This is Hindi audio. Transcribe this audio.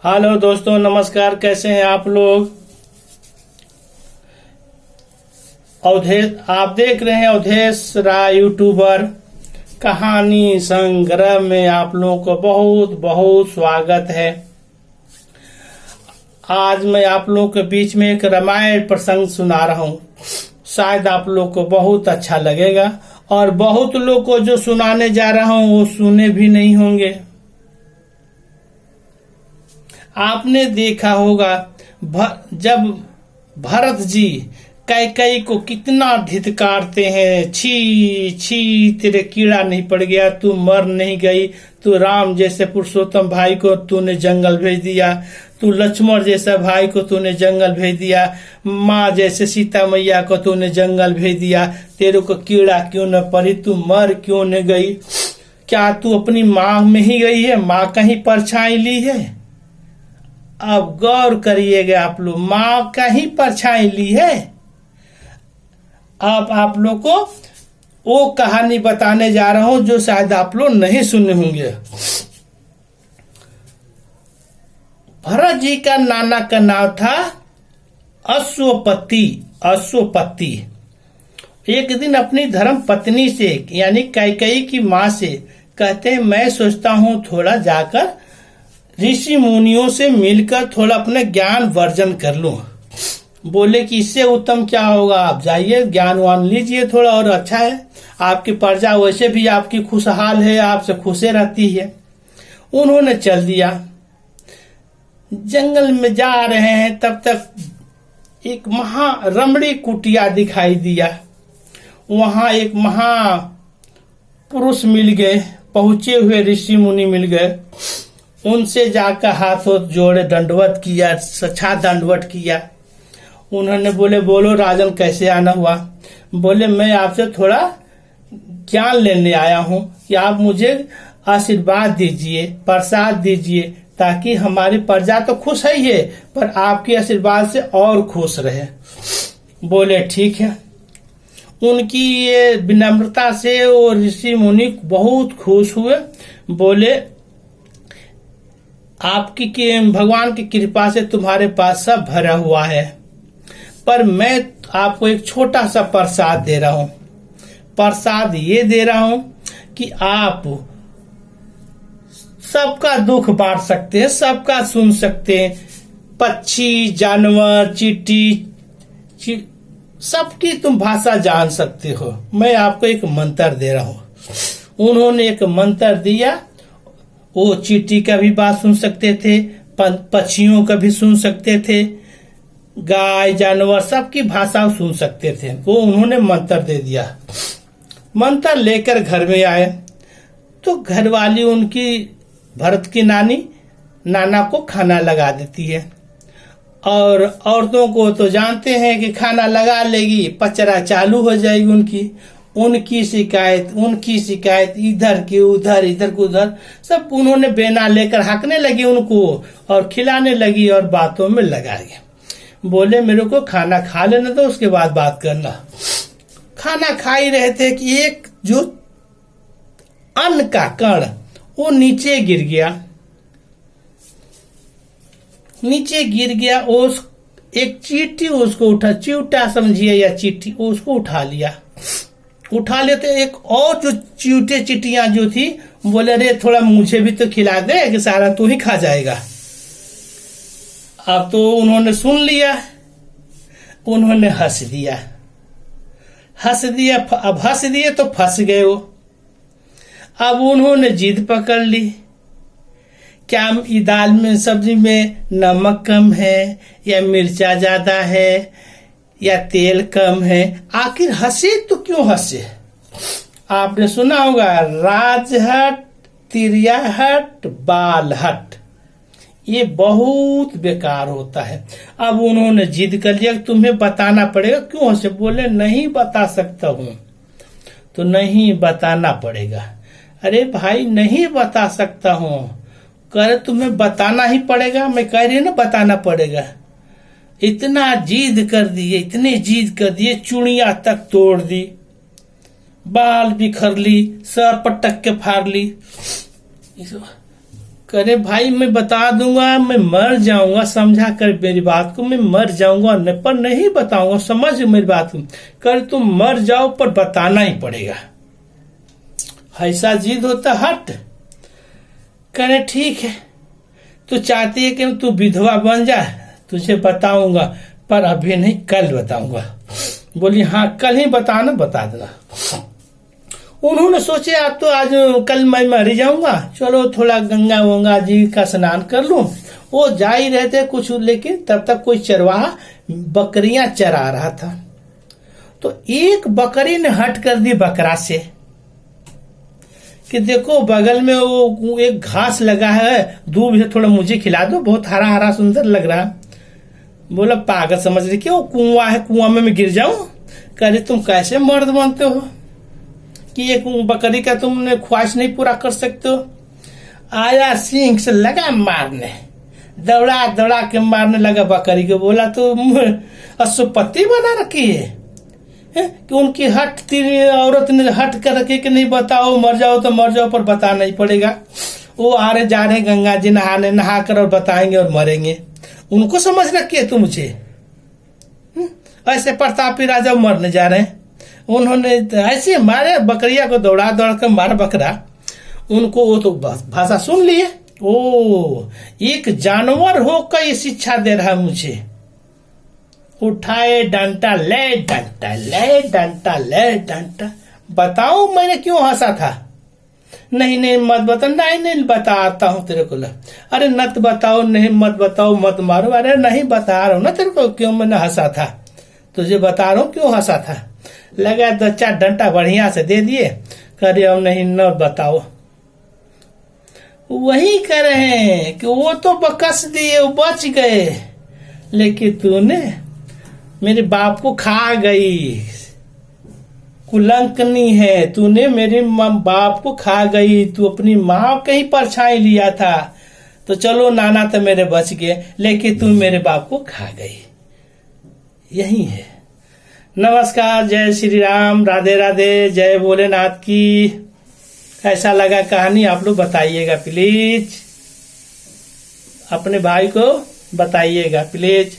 हेलो दोस्तों, नमस्कार। कैसे हैं आप लोग? अवधेश, आप देख रहे हैं अवधेश राय यूट्यूबर कहानी संग्रह में आप लोगों को बहुत बहुत स्वागत है। आज मैं आप लोगों के बीच में एक रामायण प्रसंग सुना रहा हूँ। शायद आप लोग को बहुत अच्छा लगेगा और बहुत लोग को जो सुनाने जा रहा हूँ वो सुने भी नहीं होंगे। आपने देखा होगा जब भरत जी कैकेयी को कितना धिक्कारते हैं, छी छी तेरे कीड़ा नहीं पड़ गया, तू मर नहीं गई, तू राम जैसे पुरुषोत्तम भाई को तूने जंगल भेज दिया, तू लक्ष्मण जैसा भाई को तूने जंगल भेज दिया, माँ जैसे सीता मैया को तूने जंगल भेज दिया, तेरे को कीड़ा क्यों न पड़ी, तू मर क्यों न गई? क्या तू अपनी माँ में ही गई है? माँ कहीं परछाई ली है? अब गौर करिएगा आप लोग, माँ कहीं परछाई ली है? अब आप लोग को वो कहानी बताने जा रहा हूं जो शायद आप लोग नहीं सुने होंगे। भरत जी का नाना का नाम था अश्वपति। अश्वपति एक दिन अपनी धर्म पत्नी से यानी कैकेयी की माँ से कहते हैं, मैं सोचता हूँ थोड़ा जाकर ऋषि मुनियों से मिलकर थोड़ा अपने ज्ञान वर्जन कर लूं। बोले कि इससे उत्तम क्या होगा, आप जाइए ज्ञान वान लीजिए थोड़ा, और अच्छा है, आपकी प्रजा वैसे भी आपकी खुशहाल है, आपसे खुशे रहती है। उन्होंने चल दिया। जंगल में जा रहे हैं तब तक एक रमणी कुटिया दिखाई दिया। वहां एक पुरुष मिल गए, पहुंचे हुए ऋषि मुनि मिल गए। उनसे जाकर हाथों जोड़े दंडवत किया, सच्चा दंडवत किया। उन्होंने बोले, बोलो राजन कैसे आना हुआ? बोले, मैं आपसे थोड़ा ज्ञान लेने आया हूँ कि आप मुझे आशीर्वाद दीजिए, प्रसाद दीजिए, ताकि हमारी प्रजा तो खुश है ही है, पर आपके आशीर्वाद से और खुश रहे। बोले ठीक है। उनकी ये विनम्रता से वो ऋषि मुनि बहुत खुश हुए। बोले, आपकी भगवान की कृपा से तुम्हारे पास सब भरा हुआ है, पर मैं आपको एक छोटा सा प्रसाद दे रहा हूं। प्रसाद ये दे रहा हूं कि आप सबका दुख बांट सकते हैं, सबका सुन सकते हैं। पक्षी, जानवर, चींटी, सबकी तुम भाषा जान सकते हो। मैं आपको एक मंत्र दे रहा हूं। उन्होंने एक मंत्र दिया। वो चींटी का भी बात सुन सकते थे, पक्षियों का भी सुन सकते थे, गाय जानवर सबकी भाषा सुन सकते थे। वो उन्होंने मंत्र दे दिया। मंत्र लेकर घर में आए तो घरवाली उनकी भरत की नाना को खाना लगा देती है। और औरतों को तो जानते हैं कि खाना लगा लेगी, पचरा चालू हो जाएगी उनकी शिकायत इधर की उधर, इधर को उधर, सब उन्होंने बेना लेकर हाँकने लगी उनको और खिलाने लगी और बातों में लगाई। बोले, मेरे को खाना खा लेने दो, उसके बाद बात करना। खाना खा ही रहे थे कि एक जो अन्न का कण वो नीचे गिर गया। उस एक चींटी उसको उठा, चिवटा समझिए या चींटी, उसको उठा लेते। एक और जो चींटियां जो थी, बोले, अरे थोड़ा मुझे भी तो खिला दे कि सारा तू ही खा जाएगा। अब तो उन्होंने सुन लिया, उन्होंने हंस दिया। अब हंस दिए तो फंस गए वो। अब उन्होंने जिद पकड़ ली, क्या दाल में सब्जी में नमक कम है या मिर्चा ज्यादा है या तेल कम है? आखिर हंसे तो क्यों हंसे? आपने सुना होगा, राजहट, तिरियाहट, बालहट, ये बहुत बेकार होता है। अब उन्होंने जिद कर लिया, तुम्हें बताना पड़ेगा। क्यों हंसे? बोले, नहीं बता सकता हूं। तो नहीं बताना पड़ेगा। अरे भाई, नहीं बता सकता हूं, कह तुम्हें बताना ही पड़ेगा। मैं कह रही ना बताना पड़ेगा। इतना जिद कर दिए, चूड़ियां तक तोड़ दी, बाल बिखर ली, सर पटक के फाड़ ली। करे भाई मैं बता दूंगा, मैं मर जाऊंगा, समझा कर मेरी बात को, मैं मर जाऊंगा पर नहीं बताऊंगा, समझ मेरी बात को। करे तुम मर जाओ पर बताना ही पड़ेगा। ऐसा जिद होता, हट। करे ठीक है, तू चाहती है कि तू विधवा बन जा, तुझे बताऊंगा पर अभी नहीं, कल बताऊंगा। बोली हाँ कल ही बताना, बता देना। उन्होंने सोचे आप तो आज कल मैं मर जाऊंगा, चलो थोड़ा गंगा वंगा जी का स्नान कर लूं। वो जा ही रहते कुछ, लेकिन तब तक कोई चरवाहा बकरियां चरा रहा था। तो एक बकरी ने हट कर दी बकरा से कि देखो बगल में वो एक घास लगा है, दूब है, थोड़ा मुझे खिला दो, बहुत हरा हरा सुंदर लग रहा। बोला पागल समझ रही क्यों, कुआं है, कुआं में मैं गिर जाऊं। कह तुम कैसे मर्द बनते हो कि एक बकरी का तुमने ख्वाहिश नहीं पूरा कर सकते हो। आया सिंह से लगा मारने, दौड़ा दौड़ा के मारने लगा बकरी को। बोला तुम अशुपति बना रखी है कि उनकी हट थी, औरत ने हट कर रखी कि नहीं बताओ, मर जाओ तो मर जाओ पर बताना ही पड़ेगा। वो आ रहे जा रहे गंगा जी नहाने, नहा कर और बताएंगे और मरेंगे। उनको समझ रखी है तू मुझे, ऐसे प्रतापी राजा मरने जा रहे हैं। उन्होंने ऐसे मारे बकरिया को, दौड़ा दौड़ा कर मारा बकरा। उनको वो तो भाषा सुन लिए, ओ एक जानवर होकर ये शिक्षा दे रहा है मुझे। उठाए डंटा, ले डंटा, ले डंटा, ले डंटा। बताओ मैंने क्यों हंसा था। नहीं नहीं मत बता, नहीं नहीं बताता हूँ तेरे को। अरे नत बताओ, नहीं मत बताओ, मत मारो। अरे नहीं बता रहा हूँ ना तेरे को क्यों मैंने हंसा था, तुझे बता रहा हूँ क्यों हंसा था। लगा 2-4 डंटा बढ़िया से दे दिए। करे अब नहीं न बताओ। वही कर रहे हैं कि वो तो बकस दिए, वो बच गए, लेकिन तूने मेरे बाप को खा गई। कुलंकनी है, तूने मेरे बाप को खा गई। तू अपनी माँ का ही परछाई लिया था, तो चलो नाना तो मेरे बच गए, लेकिन तू मेरे बाप को खा गई। यही है। नमस्कार, जय श्री राम, राधे राधे, जय भोलेनाथ की। कैसा लगा कहानी आप लोग बताइएगा प्लीज, अपने भाई को बताइएगा प्लीज।